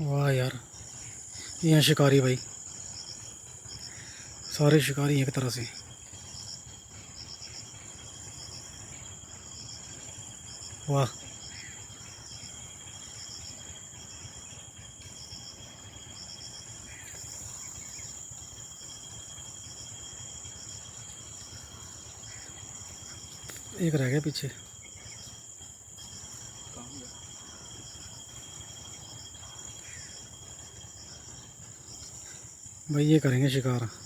वाह यार, ये हैं शिकारी भाई, सारे शिकारी एक तरह से। वाह। एक रह गया पीछे। भाई ये करेंगे शिकार।